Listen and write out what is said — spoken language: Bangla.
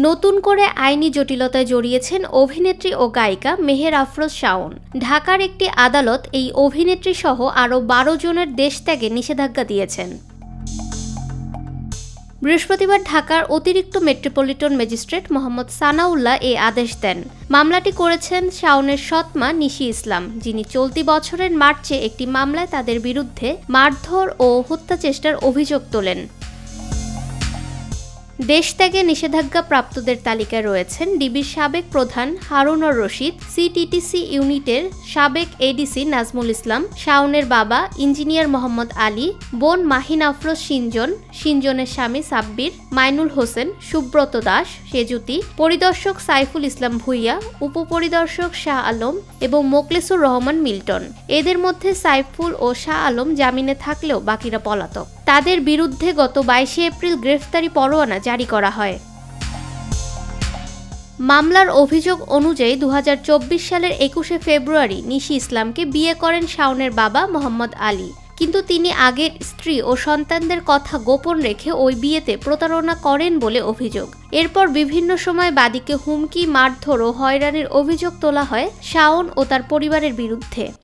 নতুন করে আইনি জটিলতায় জড়িয়েছেন অভিনেত্রী ও গায়িকা মেহের আফরোজ শাওন। ঢাকার একটি আদালত এই অভিনেত্রী সহ আরও ১২ জনের দেশ ত্যাগে নিষেধাজ্ঞা দিয়েছেন। বৃহস্পতিবার ঢাকার অতিরিক্ত মেট্রোপলিটন ম্যাজিস্ট্রেট মোহাম্মদ সানাউল্লাহ এ আদেশ দেন। মামলাটি করেছেন শাওনের সৎ মা নিশি ইসলাম, যিনি চলতি বছরের মার্চে একটি মামলায় তাদের বিরুদ্ধে মারধর ও হত্যাচেষ্টার অভিযোগ তোলেন। দেশত্যাগে নিষেধাজ্ঞা প্রাপ্তদের তালিকায় রয়েছেন ডিবির সাবেক প্রধান হারুনুর রশিদ, সিটিটিসি ইউনিটের সাবেক এডিসি নাজমুল ইসলাম, শাওনের বাবা ইঞ্জিনিয়ার মোহাম্মদ আলী, বোন মাহিন আফরোজ সিনজন, সিনজনের স্বামী সাব্বির, মাইনুল হোসেন, সুব্রত দাস, সেজুতি, পরিদর্শক সাইফুল ইসলাম ভুইয়া, উপপরিদর্শক শাহ আলম এবং মোকলেসুর রহমান মিল্টন। এদের মধ্যে সাইফুল ও শাহ আলম জামিনে থাকলেও বাকিরা পলাতক। তাদের বিরুদ্ধে গত ২২ এপ্রিল গ্রেফতারি পরোয়ানা জারি করা হয়। মামলার অভিযোগ অনুযায়ী ২০২৪ সালের ২১ ফেব্রুয়ারি নিশি ইসলামকে বিয়ে করেন শাওনের বাবা মোহাম্মদ আলী, কিন্তু তিনি আগের স্ত্রী ও সন্তানদের কথা গোপন রেখে ওই বিয়েতে প্রতারণা করেন বলে অভিযোগ। এরপর বিভিন্ন সময় বাদীকে হুমকি, মারধর ও হয়রানির অভিযোগ তোলা হয় শাওন ও তার পরিবারের বিরুদ্ধে।